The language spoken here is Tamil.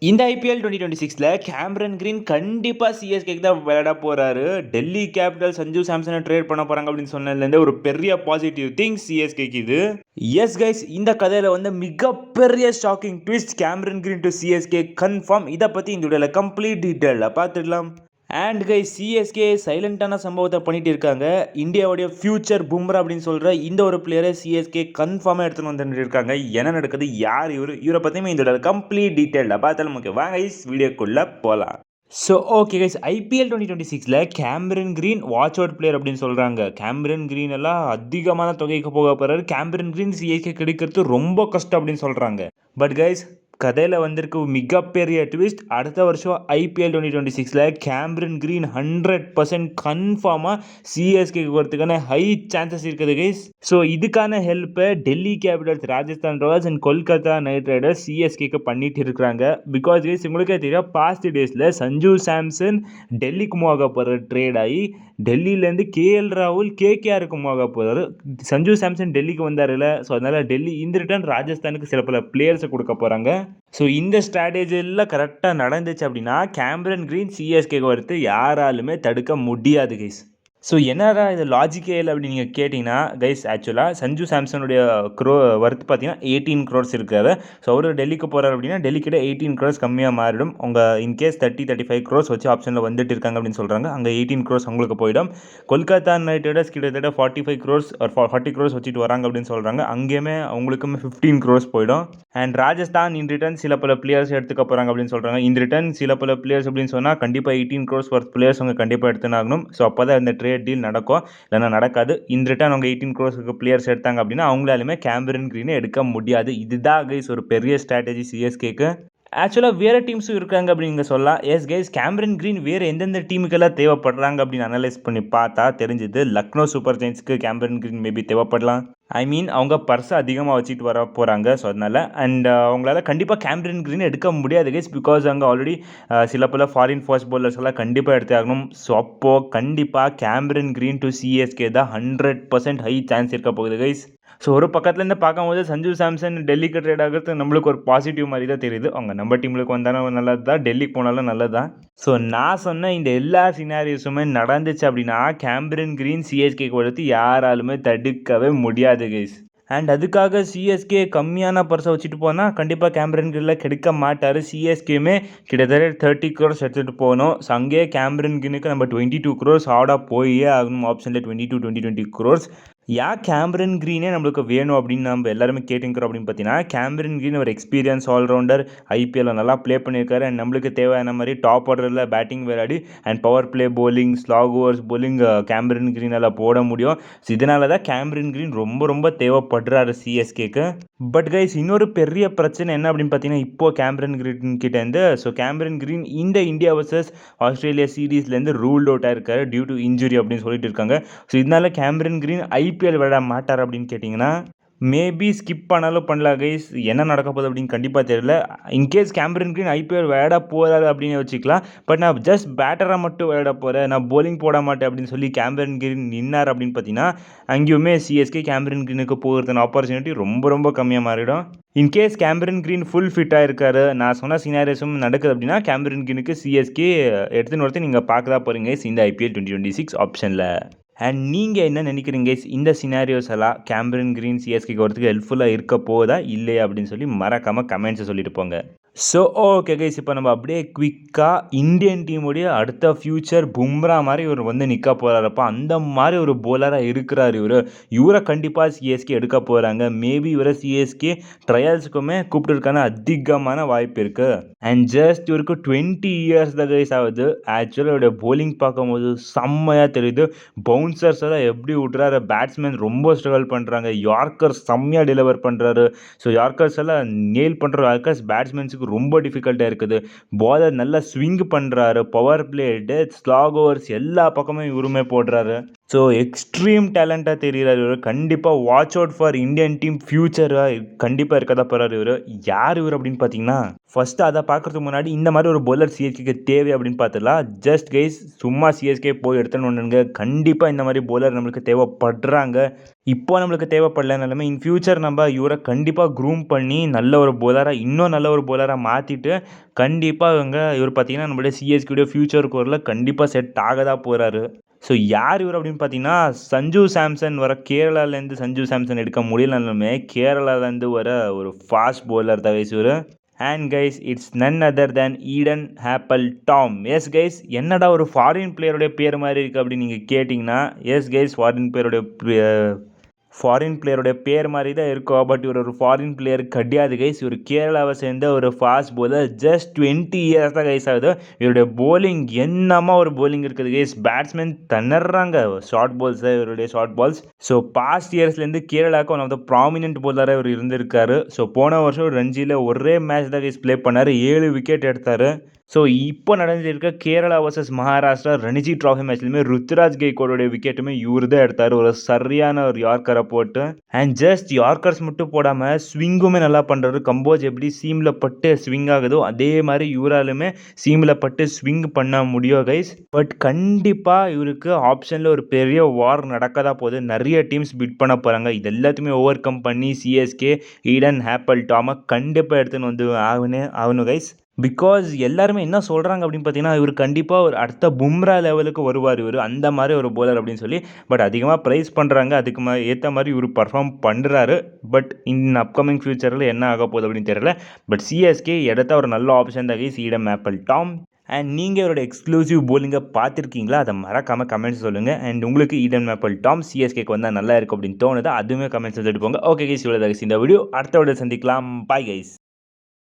இந்த ஐபிஎல் 2026ல கேமரன் கிரீன் கண்டிப்பா சிஎஸ்கேக்கு தான் விளையாட போறாரு. டெல்லி கேபிட்டல்ஸ் சஞ்சு சாம்சனை ட்ரேட் பண்ண போறாங்க அப்படின்னு சொன்னதுலேருந்து ஒரு பெரிய பாசிட்டிவ் திங் சிஎஸ்கேக்கு இது. எஸ் கைஸ், இந்த கதையில வந்து மிகப்பெரிய shocking twist Cameron green to CSK confirm. இதை பத்தி இந்த வீடியோல கம்ப்ளீட் டீட்டெயில பார்த்துடலாம். அண்ட் கைஸ், சிஎஸ்கே சைலண்டான சம்பவத்தை பண்ணிட்டு இருக்காங்க. இந்தியாவுடைய ஃபியூச்சர் பும்ரா அப்படின்னு சொல்ற இந்த ஒரு பிளேயரை சிஎஸ்கே கன்ஃபார்மாக எடுத்துன்னு வந்துட்டு இருக்காங்க. என்ன நடக்குது, யார் இவரை பற்றியுமே இந்த கம்ப்ளீட் டீட்டெயிலாக பார்த்தாலும் ஓகே. வாங்க கைஸ், வீடியோக்குள்ளே போகலாம். ஸோ ஓகே கைஸ், ஐபிஎல் 2026ல Cameron Green watch out player அப்படின்னு சொல்கிறாங்க. கேமரன் கிரீன் எல்லாம் அதிகமான தொகைக்கு போக போகிறாரு. கேமரன் கிரீன் சிஎஸ்கே கிடைக்கிறது ரொம்ப கஷ்டம் அப்படின்னு சொல்கிறாங்க. பட் கைஸ், கதையில் வந்திருக்கு மிகப்பெரிய ட்விஸ்ட். அடுத்த வருஷம் ஐபிஎல் 2026ல கேமரன் கிரீன் 100% கன்ஃபார்மாக சிஎஸ்கேக்கு வரதுக்கான ஹை சான்சஸ் இருக்குது கைஸ். ஸோ இதுக்கான ஹெல்ப்பை Delhi Capitals, Rajasthan Royals and Kolkata Knight Riders சிஎஸ்கேக்கு பண்ணிட்டு இருக்கிறாங்க. பிகாஸ் கைஸ், உங்களுக்கே தெரியும், பாஸ்ட் டேஸில் சஞ்சு சாம்சன் டெல்லிக்கு மூவ் ஆக போகிற ட்ரேட் ஆகி டெல்லியிலேருந்து கேஎல் ராகுல் கேகேஆருக்கு மூவ் ஆக போகிறாரு. சஞ்சு சாம்சன் டெல்லிக்கு வந்தார்ல, ஸோ அதனால் டெல்லி இந்த ரிட்டர்ன் ராஜஸ்தானுக்கு சில பல பிளேயர்ஸை கொடுக்க போகிறாங்க. ஸோ இந்த ஸ்ட்ராட்டஜியில் கரெக்டாக நடந்துச்சு அப்படின்னா கேமரன் கிரீன் சிஎஸ்கேக்கு வரது யாராலுமே தடுக்க முடியாது கைஸ். ஸோ என்னடா இது லாஜிக்கே இல்லை அப்படின்னு நீங்கள் கேட்டிங்கன்னா கைஸ், ஆக்சுவலாக சஞ்சு சாம்சனுடைய ஒர்த் பார்த்தீங்கன்னா 18 crores இருக்காரு. ஸோ அவர் டெல்லிக்கு போகிறார் அப்படின்னா டெல்லிக்கிட்ட 18 crores கம்மியாக மாறிடும். உங்கள் இன்கேஸ் 30-35 crores வச்சு ஆப்ஷனில் வந்துட்டு இருக்காங்க அப்படின்னு சொல்கிறாங்க. அங்கே 18 crores உங்களுக்கு போயிடும். கொல்கத்தா நைட் ரைடர்ஸ் கிட்டத்தட்ட 45 crores ஒரு 40 crores வச்சுட்டு வராங்க அப்படின்னு சொல்கிறாங்க. அங்கேயுமே அவங்களுக்குமே 15 crores போயிடும். அண்ட் ராஜஸ்தான் இன் ரிட்டர்ன் சில பல பிளேயர்ஸ் எடுத்துக்க போகிறாங்க அப்படின்னு சொல்கிறாங்க. இன் ரிட்டர்ன் சில பல பிளேயர்ஸ் அப்படின்னு சொன்னால் கண்டிப்பாக 18 crores ஒர்த் பிளேயர்ஸ் அவங்க கண்டிப்பாக எடுத்துன்னு ஆகணும். ஸோ அப்போ தான் இந்த ட்ரேட் டீல் நடக்கும், இல்லைனா நடக்காது. இந்த ரிட்டர்ன் அவங்க 18 crores பிளேயர்ஸ் எடுத்தாங்க அப்படின்னா அவங்களாலுமே கேமரன் கிரீனை எடுக்க முடியாது. இதுதான் கைஸ் ஒரு பெரிய ஸ்ட்ராட்டஜி சிஎஸ்கேக்கு. ஆக்சுவலாக வேறு டீம்ஸும் இருக்காங்க அப்படின்னு நீங்கள் சொல்லலாம். எஸ் கைஸ், கேமரன் கிரீன் வேறு எந்தெந்த டீமுக்கெல்லாம் தேவைப்படுறாங்க அப்படின்னு அனலைஸ் பண்ணி பார்த்தா தெரிஞ்சுது. லக்னோ சூப்பர் ஜெயின்ஸ்க்கு கேமரன் கிரீன் மேபி தேவைப்படலாம். ஐ மீன் அவங்க பர்ஸை அதிகமாக வச்சுட்டு வர போகிறாங்க. ஸோ அதனால் அண்ட் அவங்களால கண்டிப்பாக கேமரன் கிரீன் எடுக்க முடியாது கைஸ். பிகாஸ் அங்கே ஆல்ரெடி சில பல ஃபாரின் ஃபாஸ்ட் பவுலர்ஸ் எல்லாம் கண்டிப்பாக எடுத்து ஆகணும். ஸோ அப்போது கண்டிப்பாக கேமரன் கிரீன் டு சிஎஸ்கே தான் 100% ஹை சான்ஸ் இருக்க போகுது கைஸ். ஸோ ஒரு பக்கத்துலேருந்து பார்க்கும்போது சஞ்சு சாம்சன் டெல்லிக்கு ட்ரேட் ஆகிறது நம்மளுக்கு ஒரு பாசிட்டிவ் மாதிரி தான் தெரியுது. அவங்க நம்ம டீமுக்கு வந்தாலும் நல்லது தான், டெல்லிக்கு போனாலும் நல்லது தான். ஸோ நான் சொன்ன இந்த எல்லா சினாரியோஸுமே நடந்துச்சு அப்படின்னா கேமரன் கிரீன் சிஎஸ்கேக்கு வரது யாராலுமே தடுக்கவே முடியாது கைஸ். அண்ட் அதுக்காக சிஎஸ்கே கம்மியான பர்ஸை வச்சுட்டு போனால் கண்டிப்பாக கேமரன் கிரீனில் கிடைக்க மாட்டார். சிஎஸ்கேமே கிட்டத்தட்ட 30 crores எடுத்துகிட்டு போகணும். ஸோ அங்கேயே கேமரன் கிரீனுக்கு நம்ம 22 crores ஆர்டாக போயே ஆகணும். ஆப்ஷனில் 20 crores. கேமரன் கிரீனே நம்மளுக்கு வேணும் அப்படின்னு நம்ம எல்லாருமே கேட்டுக்கிறோம் அப்படின்னு பார்த்தீங்கன்னா, கேமரன் கிரீன் ஒரு எக்ஸ்பீரியன்ஸ் ஆல்ரவுண்டர், ஐபிஎல்ல நல்லா ப்ளே பண்ணியிருக்காரு. அண்ட் நம்மளுக்கு தேவையான மாதிரி டாப் ஆர்டரில் பேட்டிங் விளையாடி and power play bowling, slog overs bowling Cameron கிரீனால் போட முடியும். ஸோ இதனால தான் கேமரன் கிரீன் ரொம்ப ரொம்ப தேவைப்படுறாரு சிஎஸ்கேக்கு. பட் கைஸ், இன்னொரு பெரிய பிரச்சனை என்ன அப்படின்னு பார்த்தீங்கன்னா, இப்போ கேமரன் கிரீன் கிட்டேருந்து கேமரன் கிரீன் இந்த இந்தியா வர்சஸ் ஆஸ்திரேலியா சீரீஸ்லேருந்து ரூல்ட் அவுட் ஆயிருக்காரு டியூ டு இன்ஜுரி அப்படின்னு சொல்லிட்டு இருக்காங்க. ஸோ இதனால கேமரன் கிரீன் ஐபிஎல் விளையாட மாட்டார் அப்படின்னு கேட்டிங்கன்னா மேபி ஸ்கிப் பண்ணாலும் பண்ணலாம் கைஸ். என்ன நடக்க போகுது அப்படின்னு கண்டிப்பாக தெரியல. இன்கேஸ் கேமரன் கிரீன் ஐபிஎல் விளையாட போகிறாரு அப்படின்னு வச்சுக்கலாம். பட் நான் ஜஸ்ட் பேட்டராக மட்டும் விளையாட போகிறேன், நான் போலிங் போட மாட்டேன் அப்படின்னு சொல்லி கேமரன் கிரீன் நின்னார் அப்படின்னு பார்த்தீங்கன்னா அங்கேயுமே சிஎஸ்கே கேமரன் கிரீனுக்கு போகிறதுன ஆப்பர்ச்சுனிட்டி ரொம்ப ரொம்ப கம்மியாக மாறிடும். இன்கேஸ் கேமரன் கிரீன் ஃபுல் ஃபிட்டாக இருக்காரு, நான் சொன்ன சினாரியோஸும் நடக்குது அப்படின்னா கேமரன் கிரீனுக்கு சிஎஸ்கே எடுத்துன்னு ஒருத்தர் நீங்கள் பார்க்க தான் போகிறீங்க இந்த ஐபிஎல் 2026 ஆப்ஷனில். அண்ட் நீங்கள் என்ன நினைக்கிறீங்க இந்த சினாரியோஸ் எல்லாம் கேமரன் கிரீன் சிஎஸ்கேக்கு வரதுக்கு ஹெல்ப்ஃபுல்லாக இருக்க போதா இல்லையா அப்படின்னு சொல்லி மறக்காமல் கமெண்ட்ஸை சொல்லிட்டு போங்க. ஸோ ஓகே கைஸ், இப்போ நம்ம அப்படியே குவிக்காக இந்தியன் டீமுடைய அடுத்த ஃபியூச்சர் பும்ரா மாதிரி இவர் வந்து நிற்க போகிறாரப்பா. அந்த மாதிரி ஒரு போலராக இருக்கிறார் இவரை கண்டிப்பாக சிஎஸ்கே எடுக்க போகிறாங்க. மேபி இவரை சிஎஸ்கே ட்ரையல்ஸுக்குமே கூப்பிட்டுருக்கான அதிகமான வாய்ப்பு இருக்குது. அண்ட் ஜஸ்ட் இவருக்கு 20 years தான் கைஸ் ஆகுது. ஆக்சுவலாக இவருடைய போலிங் பார்க்கும்போது செம்மையாக தெரியுது. பவுன்சர்ஸ் எல்லாம் எப்படி விட்றாரு, பேட்ஸ்மேன் ரொம்ப ஸ்ட்ரகிள் பண்ணுறாங்க. யார்க்கர் செம்மையாக டெலிவர் பண்ணுறாரு. ஸோ யார்க்கர்ஸ் எல்லாம் நேல் பண்ணுற யார்க்கர்ஸ் பேட்ஸ்மேன்ஸுக்கு ரொம்ப டிஃபிகல்ட்டாக இருக்குது. பாலர் நல்லா ஸ்விங் பண்ணுறாரு, power play, death, slack overs எல்லா பக்கமும் இவருமே போடுறாரு. ஸோ எக்ஸ்ட்ரீம் டேலண்ட்டாக தெரிகிறார் இவர். கண்டிப்பாக watch out for Indian team ஃபியூச்சராக கண்டிப்பாக இருக்க தான் போகிறார் இவர். யார் இவர் அப்படின்னு பார்த்தீங்கன்னா, ஃபஸ்ட்டு அதை பார்க்குறதுக்கு முன்னாடி இந்த மாதிரி ஒரு பவுலர் சிஎஸ்கேக்கு தேவை அப்படின்னு பார்த்துடலாம். ஜஸ்ட் கைஸ், சும்மா சிஎஸ்கே போய் எடுத்துன்னு ஒன்றுங்க. கண்டிப்பாக இந்த மாதிரி பவுலர் நம்மளுக்கு தேவைப்படுறாங்க. இப்போ நம்மளுக்கு தேவைப்படலனாலுமே இன் ஃபியூச்சர் நம்ம இவரை கண்டிப்பாக க்ரூம் பண்ணி நல்ல ஒரு பவுலராக, இன்னும் நல்ல ஒரு பவுலராக மாற்றிட்டு கண்டிப்பாக இவர் பார்த்தீங்கன்னா நம்மளுடைய சிஎஸ்கேடைய ஃபியூச்சர் கோரில் கண்டிப்பாக செட் ஆக தான் போகிறாரு. ஸோ யார் இவர் அப்படின்னு பார்த்தீங்கன்னா, சஞ்சு சாம்சன் வர கேரளாலேருந்து சஞ்சு சாம்சன் எடுக்க முடியலனாலுமே கேரளாலேருந்து வர ஒரு ஃபாஸ்ட் பவுலர் தான் கைஸ் இவர். And guys, it's none other than Eden Apple Tom. Yes guys, என்னடா ஒரு ஃபாரின் பிளேயருடைய பேர் மாதிரி இருக்குது அப்படின்னு நீங்கள் கேட்டிங்கன்னா, எஸ் கைஸ், ஃபாரின் பிளேயருடைய பேர் மாதிரி தான் இருக்கும். பட் இவர் ஒரு ஃபாரின் பிளேயர் கிடையாது கைஸ். இவர் கேரளாவை சேர்ந்த ஒரு ஃபாஸ்ட் பவுலர். ஜஸ்ட் 20 இயர்ஸ் தான் கைஸ் ஆகுது. இவருடைய போலிங் என்னமா ஒரு போலிங் இருக்குது கைஸ். பேட்ஸ்மேன் திணறாங்க ஷார்ட் பால்ஸ், இவருடைய ஷார்ட் பால்ஸ். ஸோ பாஸ்ட் இயர்ஸ்லேருந்து கேரளாவுக்கு ஒன் ஆஃப் த ப்ராமினென்ட் பவுலராக இவர் இருந்திருக்காரு. ஸோ போன வருஷம் ரஞ்சியில் ஒரே மேட்ச் தான் கைஸ் ப்ளே பண்ணார், 7 விக்கெட் எடுத்தார். ஸோ இப்போ நடந்திருக்க கேரளா வர்சஸ் மகாராஷ்டிரா ரணிஜி ட்ராஃபி மேட்ச்லையுமே ருத்ராஜ் கெய்க்வாடோடைய விக்கெட்டுமே இவர் தான் எடுத்தார், ஒரு சரியான ஒரு யார்க்கரை போட்டு. அண்ட் ஜஸ்ட் யார்க்கர்ஸ் மட்டும் போடாமல் ஸ்விங்குமே நல்லா பண்ணுறாரு. கம்போஜ் எப்படி சீமில் பட்டு ஸ்விங் ஆகுதோ அதே மாதிரி இவராலுமே சீமில் பட்டு ஸ்விங் பண்ண முடியும் கைஸ். பட் கண்டிப்பாக இவருக்கு ஆப்ஷனில் ஒரு பெரிய வார் நடக்க தான் போகுது. நிறைய டீம்ஸ் பிட் பண்ண போகிறாங்க. இது எல்லாத்தையுமே ஓவர் கம் பண்ணி சிஎஸ்கே ஈடன் ஹேப்பல் டாமை கண்டிப்பாக எடுத்துன்னு வந்து ஆகணும் கைஸ். பிகாஸ் எல்லாருமே என்ன சொல்கிறாங்க அப்படின்னு பார்த்தீங்கன்னா, இவர் கண்டிப்பாக ஒரு அடுத்த பும்ரா லெவலுக்கு வருவார் இவர், அந்த மாதிரி ஒரு பவுலர் அப்படின்னு சொல்லி. பட் அதிகமாக ப்ரைஸ் பண்ணுறாங்க, அதுக்கு ஏற்ற மாதிரி இவர் பர்ஃபார்ம் பண்ணுறாரு. பட் இன் அப்கமிங் ஃபியூச்சரில் என்ன ஆக போகுது அப்படின்னு தெரியல. பட் சிஎஸ்கே எடுத்த ஒரு நல்ல ஆப்ஷன் தான் ஈடன் ஹேப்பல் டாம். அண்ட் நீங்கள் இவரோட எக்ஸ்க்ளூசிவ் போலிங்கை பார்த்துருக்கீங்களா? அதை மறக்காமல் கமெண்ட்ஸ் சொல்லுங்கள். அண்ட் உங்களுக்கு ஈடன் ஹேப்பல் டாம் சிஎஸ்கேக்கு வந்தால் நல்லா இருக்கும் அப்படின்னு தோணுது, அதுவுமே கமெண்ட்ஸ் எடுத்து போங்க. ஓகே கைஸ், இவ்வளோ கைஸ் இந்த வீடியோ. அடுத்த வீடியோ சந்திக்கலாம். Bye guys.